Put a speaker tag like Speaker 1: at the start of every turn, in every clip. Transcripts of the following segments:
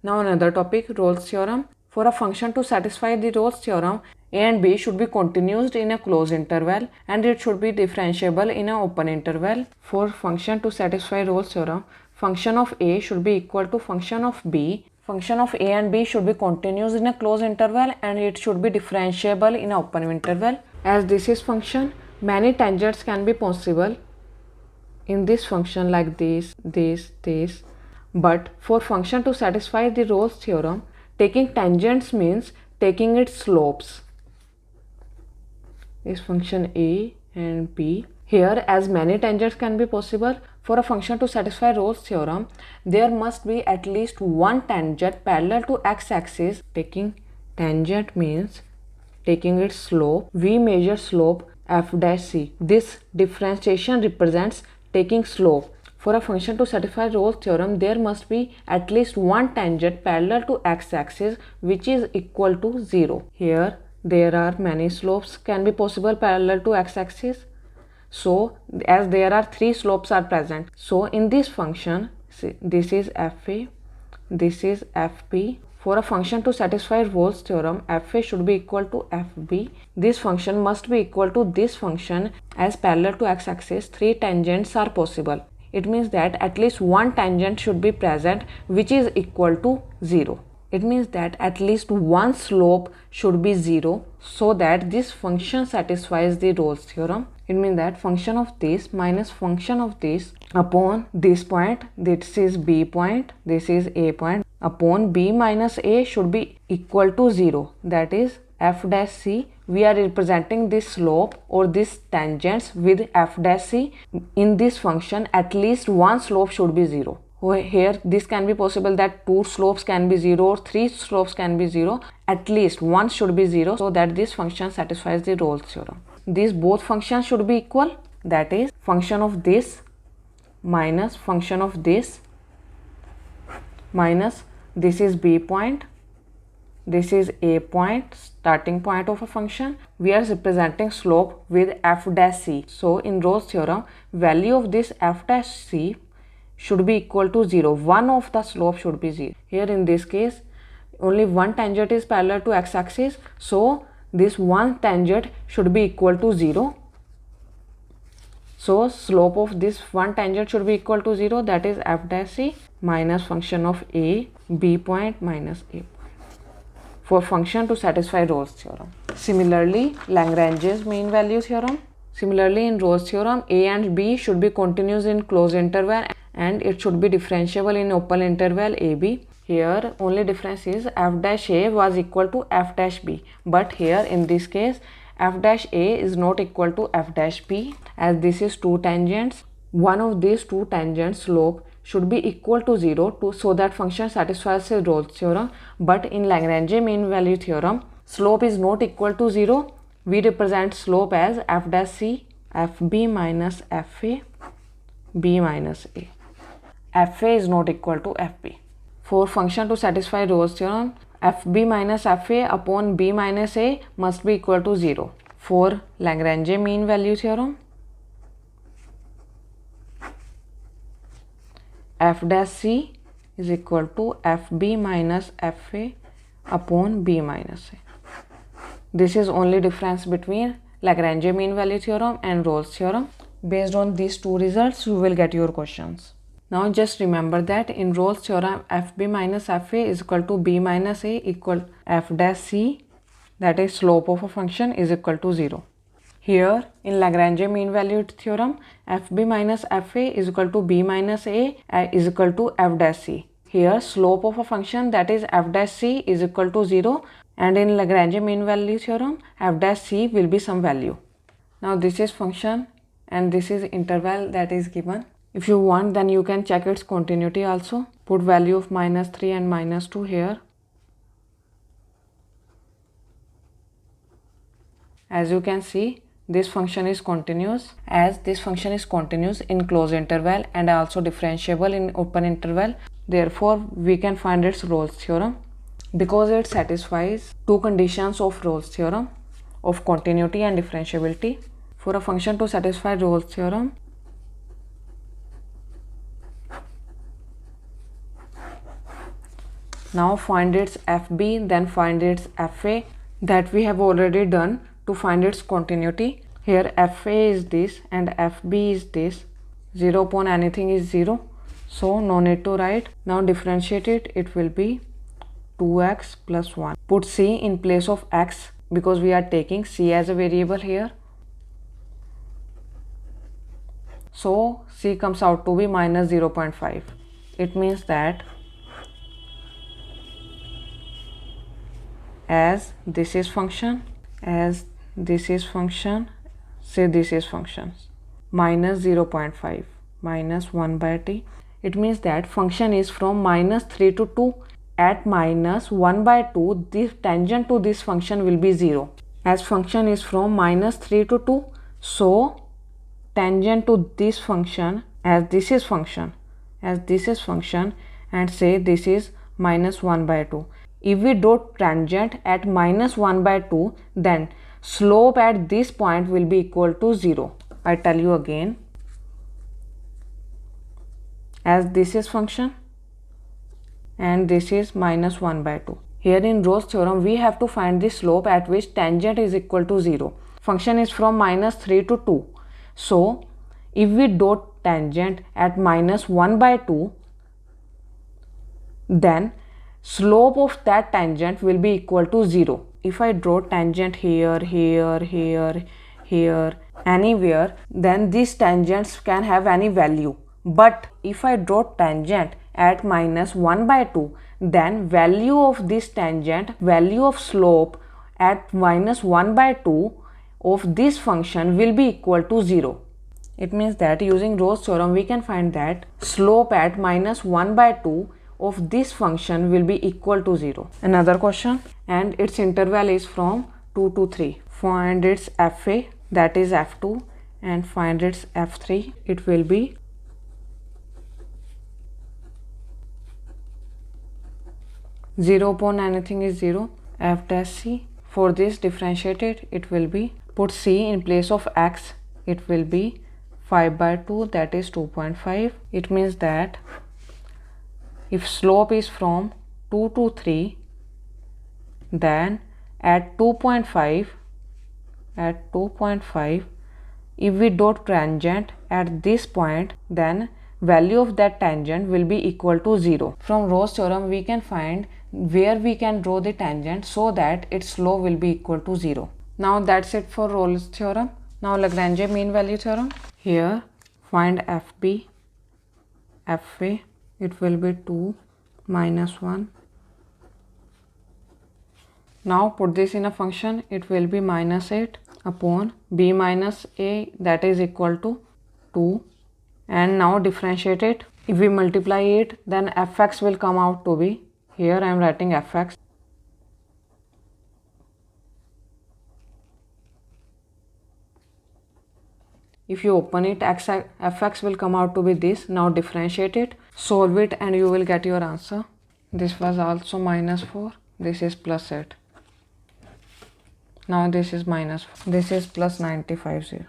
Speaker 1: Now another topic, Rolle's theorem. For a function to satisfy the Rolle's theorem, a and b should be continuous in a closed interval and it should be differentiable in an open interval. For function to satisfy Rolle's theorem, function of a should be equal to function of b. Function of a and b should be continuous in a closed interval and it should be differentiable in an open interval. As this is function, many tangents can be possible in this function like this. But for function to satisfy the Rolle's theorem, taking tangents means taking its slopes. This function a and b. Here, as many tangents can be possible, for a function to satisfy Rolle's theorem, there must be at least one tangent parallel to x-axis. Taking tangent means taking its slope. We measure slope f dash c. This differentiation represents taking slope. For a function to satisfy Rolle's theorem, there must be at least one tangent parallel to x-axis which is equal to 0. Here there are many slopes can be possible parallel to x-axis. So as there are three slopes are present. So in this function, see, this is fa, this is fp. For a function to satisfy Rolle's theorem, fa should be equal to fb. This function must be equal to this function as parallel to x-axis. Three tangents are possible. It means that at least one tangent should be present which is equal to 0. It means that at least one slope should be 0 so that this function satisfies the Rolle's theorem. It means that function of this minus function of this upon this point, this is b point, this is a point, upon b minus a should be equal to 0. That is f dash c. We are representing this slope or this tangents with f dash c. In this function, at least one slope should be 0. Here this can be possible that two slopes can be 0 or three slopes can be 0. At least one should be 0 so that this function satisfies the Rolle's theorem. These both functions should be equal. That is function of this minus function of this minus this is b point, this is a point, starting point of a function. We are representing slope with f dash c. So in Rolle's theorem, value of this f dash c should be equal to 0. One of the slope should be 0. Here in this case, only one tangent is parallel to x-axis. So this one tangent should be equal to 0. So slope of this one tangent should be equal to 0. That is f dash c minus function of a, b point minus a point. For function to satisfy Rolle's theorem. Similarly, Lagrange's mean value theorem. Similarly, in Rolle's theorem, a and b should be continuous in closed interval and it should be differentiable in open interval ab. Here only difference is f dash a was equal to f dash b, but here in this case f dash a is not equal to f dash b. As this is two tangents, one of these two tangents slope should be equal to 0 so that function satisfies the Rolle's theorem. But in Lagrange mean value theorem, slope is not equal to 0. We represent slope as f dash c, fb minus fa, b minus a. fa is not equal to fb. For function to satisfy Rolle's theorem, fb minus fa upon b minus a must be equal to 0. For Lagrange mean value theorem, f dash c is equal to fb minus fa upon b minus a. This is only difference between Lagrange mean value theorem and Rolle's theorem. Based on these two results, you will get your questions. Now just remember that in Rolle's theorem, fb minus fa is equal to b minus a equal f dash c, that is slope of a function, is equal to 0. Here in Lagrange mean value theorem, fb minus fa is equal to b minus a is equal to f dash c. Here slope of a function, that is f dash c, is equal to 0, and in Lagrange mean value theorem, f dash c will be some value. Now this is function and this is interval that is given. If you want, then you can check its continuity also. Put value of minus 3 and minus 2 here. As you can see, this function is continuous. As this function is continuous in closed interval and also differentiable in open interval, therefore we can find its Rolle's theorem because it satisfies two conditions of Rolle's theorem of continuity and differentiability. For a function to satisfy Rolle's theorem, Now find its FB, then find its FA. That we have already done to find its continuity. Here FA is this and FB is this. 0 upon anything is 0. So no need to write. Now differentiate it. It will be 2x plus 1. Put c in place of x because we are taking c as a variable here. So c comes out to be minus 0.5. It means that as this is function, as this is function, say this is functions, minus 0.5 minus 1 by t. It means that function is from minus 3 to 2. At minus 1 by 2, this tangent to this function will be 0. As function is from minus 3 to 2, so tangent to this function, as this is function, and say this is minus 1 by 2. If we dot tangent at minus 1 by 2, then slope at this point will be equal to 0. I tell you again, as this is function and this is minus 1 by 2. Here in Rolle's theorem, we have to find the slope at which tangent is equal to 0. Function is from minus 3 to 2. So, if we dot tangent at minus 1 by 2, then slope of that tangent will be equal to 0. If I draw tangent here, anywhere, then these tangents can have any value. But if I draw tangent at minus 1 by 2, then value of this tangent, value of slope at minus 1 by 2 of this function will be equal to 0. It means that using Rolle's theorem, we can find that slope at minus 1 by 2 of this function will be equal to 0. Another question, and its interval is from 2 to 3. Find its FA, that is F2, and find its F3. It will be 0 upon anything is 0, F dash C. For this differentiated, it will be, put C in place of x, it will be 5 by 2, that is 2.5. It means that if slope is from 2 to 3, then at 2.5, if we dot tangent at this point, then value of that tangent will be equal to 0. From Rolle's theorem, we can find where we can draw the tangent so that its slope will be equal to 0. Now that's it for Rolle's theorem. Now Lagrange mean value theorem. Here find FB, FA, it will be 2 minus 1. Now put this in a function, it will be minus 8 upon b minus a, that is equal to 2. And now differentiate it. If we multiply it, then fx will come out to be, here I am writing fx. If you open it, fx will come out to be this. Now differentiate it, solve it, and you will get your answer. This was also minus 4. This is plus 8. Now this is minus 4. This is plus 95, 0.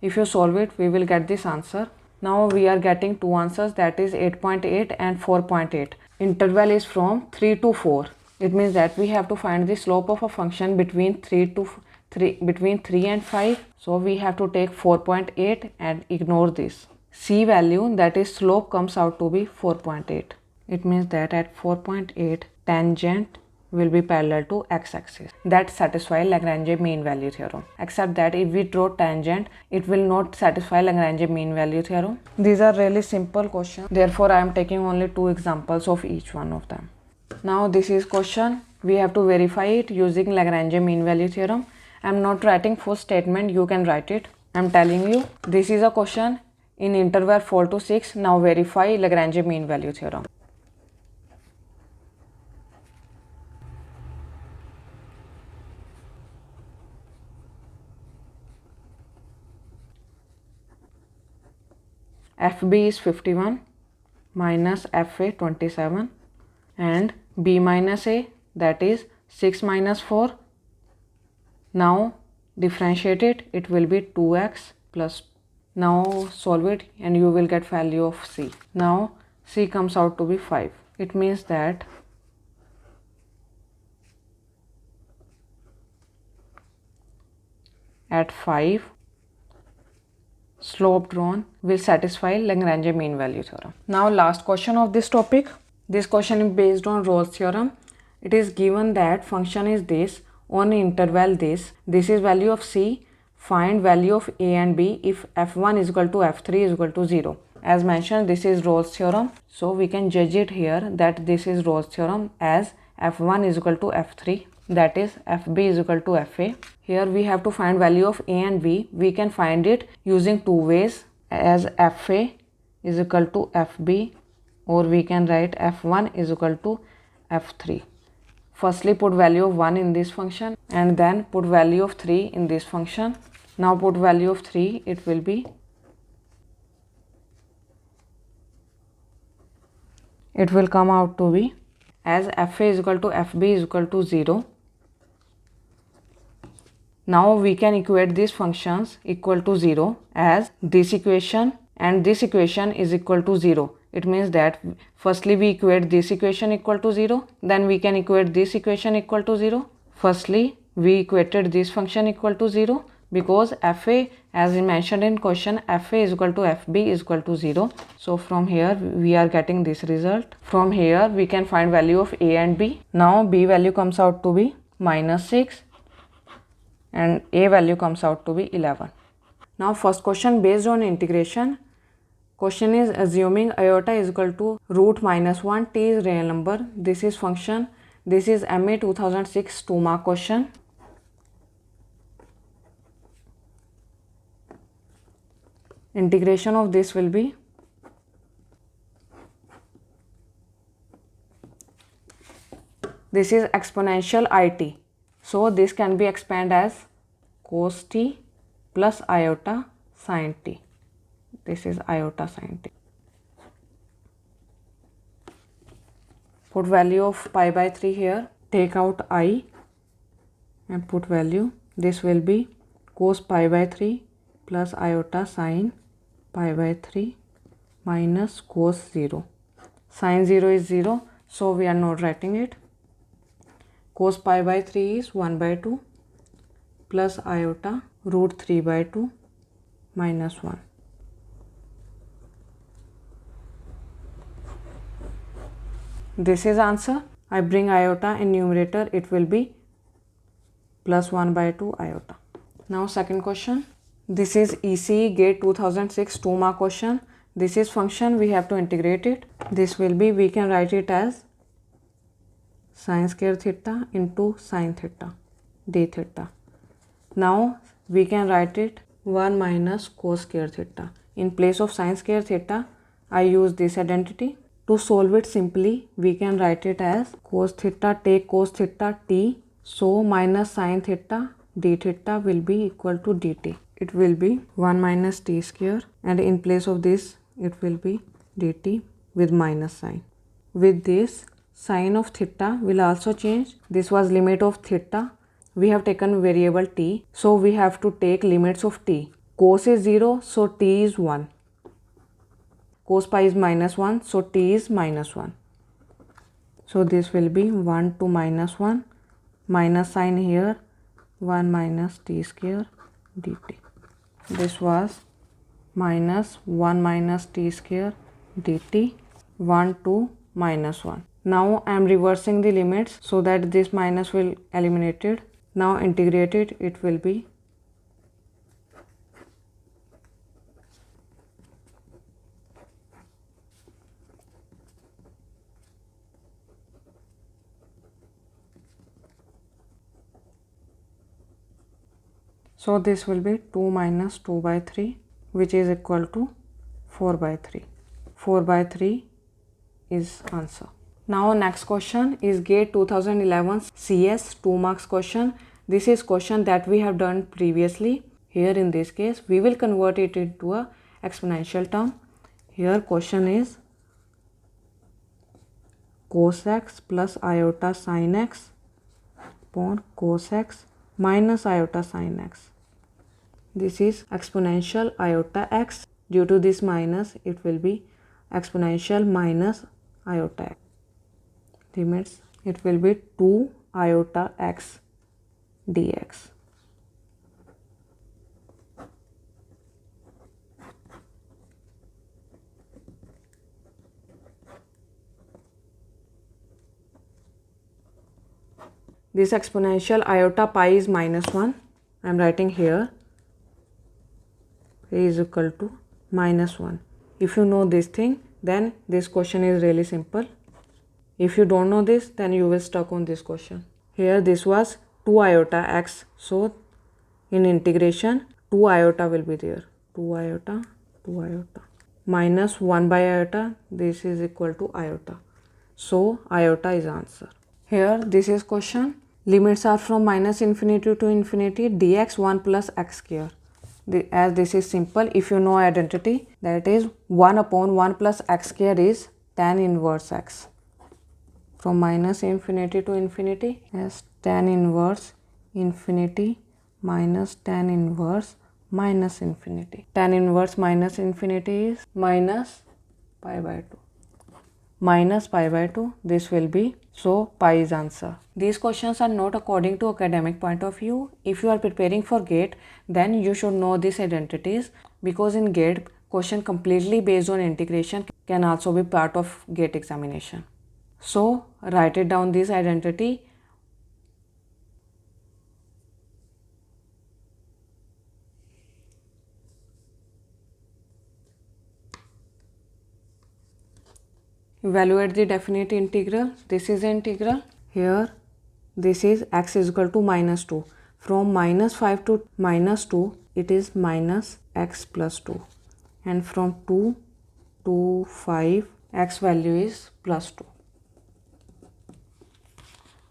Speaker 1: If you solve it, we will get this answer. Now we are getting two answers, that is 8.8 and 4.8. Interval is from 3 to 4. It means that we have to find the slope of a function between 3 and 5. So we have to take 4.8 and ignore this. C value, that is slope, comes out to be 4.8. It means that at 4.8, tangent will be parallel to x-axis. That satisfies Lagrange mean value theorem. Except that if we draw tangent, it will not satisfy Lagrange mean value theorem. These are really simple questions. Therefore, I am taking only 2 examples of each one of them. Now this is question. We have to verify it using Lagrange mean value theorem. I am not writing full statement. You can write it. I am telling you. This is a question in interval 4 to 6. Now verify Lagrange mean value theorem. FB is 51 minus FA 27 and b minus a, that is 6 minus 4. Now differentiate it, it will be 2x plus. Now solve it and you will get value of c. Now c comes out to be 5. It means that at 5, slope drawn will satisfy Lagrange mean value theorem. Now last question of this topic. This question is based on Rolle's theorem. It is given that function is this on interval this. This is value of c. Find value of a and b if f1 is equal to f3 is equal to 0. As mentioned, this is Rolle's theorem. So we can judge it here that this is Rolle's theorem as f1 is equal to f3, that is fb is equal to fa. Here we have to find value of a and b. We can find it using two ways, as fa is equal to fb, or we can write f1 is equal to f3. Firstly put value of 1 in this function and then put value of 3 in this function. Now put value of 3, it will be, it will come out to be as fa is equal to fb is equal to 0. Now we can equate these functions equal to 0 as this equation and this equation is equal to 0. It means that firstly we equate this equation equal to 0, then we can equate this equation equal to 0. Firstly we equated this function equal to 0 because fa, as mentioned in question, fa is equal to fb is equal to 0. So from here we are getting this result. From here we can find value of a and b. Now b value comes out to be minus 6 and a value comes out to be 11. Now first question based on integration. Question is assuming iota is equal to root minus 1, t is real number. This is function. This is MA 2006 2-mark question. Integration of this will be this is exponential it. So this can be expanded as cos t plus iota sin t. This is iota sin t. Put value of pi by 3 here. Take out I and put value. This will be cos pi by 3 plus iota sin pi by 3 minus cos 0. Sin 0 is 0, so we are not writing it. Cos pi by 3 is 1 by 2 plus iota root 3 by 2 minus 1. This is answer. I bring iota in numerator, it will be plus 1 by 2 iota. Now second question. This is ECE GATE 2006 2-mark question. This is function, we have to integrate it. This will be, we can write it as sin square theta into sin theta d theta. Now we can write it 1 minus cos square theta. In place of sin square theta, I use this identity. To solve it simply, we can write it as cos theta, take cos theta t. So minus sin theta d theta will be equal to dt. It will be 1 minus t square and in place of this it will be dt with minus sign. With this, sign of theta will also change. This was limit of theta. We have taken variable t, so we have to take limits of t. Cos is 0, so t is 1. Cos pi is minus 1, so t is minus 1. So this will be 1 to minus 1, minus sign here, 1 minus t square dt. This was minus 1 minus t square dt, 1 to minus 1. Now I am reversing the limits so that this minus will eliminate it. Now integrate it, it will be so this will be 2 minus 2 by 3 which is equal to 4 by 3. 4 by 3 is answer. Now next question is GATE 2011 CS 2 marks question. This is question that we have done previously. Here in this case we will convert it into a exponential term. Here question is cos x plus iota sin x upon cos x minus iota sin x. This is exponential iota x. Due to this minus, it will be exponential minus iota x. Limits, it will be 2 iota x dx. This exponential iota pi is minus 1. I am writing here a is equal to minus 1. If you know this thing, then this question is really simple. If you don't know this, then you will stuck on this question. Here this was 2 iota x. So in integration 2 iota will be there. 2 iota minus 1 by iota. This is equal to iota. So iota is answer. Here this is question. Limits are from minus infinity to infinity dx 1 plus x square. As this is simple, if you know identity, that is 1 upon 1 plus x square is tan inverse x. From minus infinity to infinity as tan inverse infinity minus tan inverse minus infinity. Tan inverse minus infinity is minus pi by 2. Minus pi by 2, this will be, so pi is answer. These questions are not according to academic point of view. If you are preparing for GATE, then you should know these identities, because in GATE, question completely based on integration can also be part of GATE examination. So write it down, this identity. Evaluate the definite integral. This is integral. Here this is x is equal to minus 2. From minus 5 to minus 2, it is minus x plus 2. And from 2 to 5, x value is plus 2.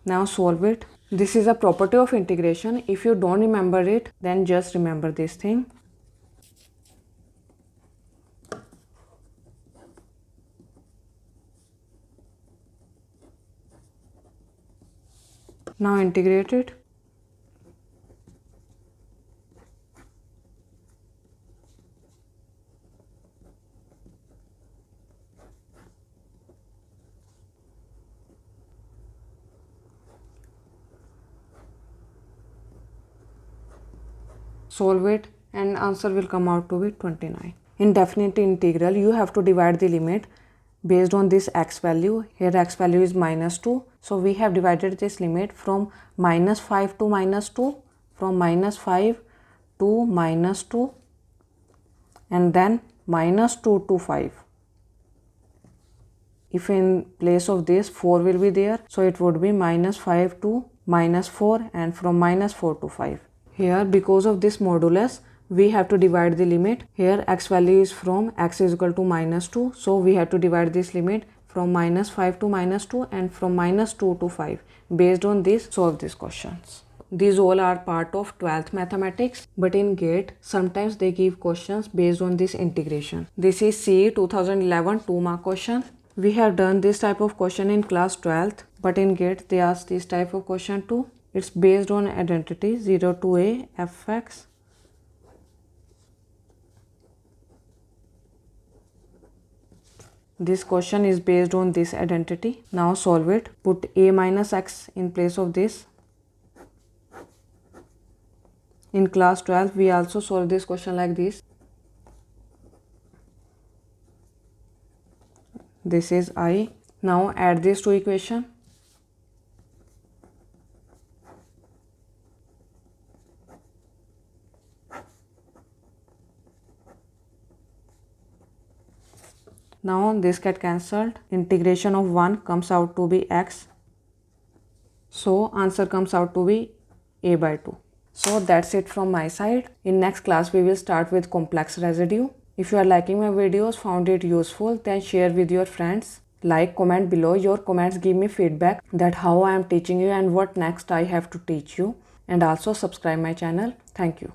Speaker 1: Now solve it. This is a property of integration. If you don't remember it, then just remember this thing. Now integrate it. Solve it and answer will come out to be 29. In definite integral, you have to divide the limit based on this x value. Here x value is minus 2. So we have divided this limit from minus 5 to minus 2, from minus 5 to minus 2, and then minus 2 to 5. If in place of this 4 will be there, so it would be minus 5 to minus 4, and from minus 4 to 5. Here, because of this modulus, we have to divide the limit. Here x value is from x is equal to minus 2. So we have to divide this limit from minus 5 to minus 2 and from minus 2 to 5. Based on this, solve these questions. These all are part of 12th mathematics, but in GATE, sometimes they give questions based on this integration. This is CE 2011 2-mark question. We have done this type of question in class 12th, but in GATE, they ask this type of question too. It's based on identity 0 to a fx. This question is based on this identity. Now solve it. Put a minus x in place of this. In class 12, we also solve this question like this. This is I. Now add these two equations. Now this get cancelled. Integration of 1 comes out to be x. So answer comes out to be a by 2. So that's it from my side. In next class we will start with complex residue. If you are liking my videos, found it useful, then share with your friends. Like, comment below. Your comments give me feedback that how I am teaching you and what next I have to teach you. And also subscribe my channel. Thank you.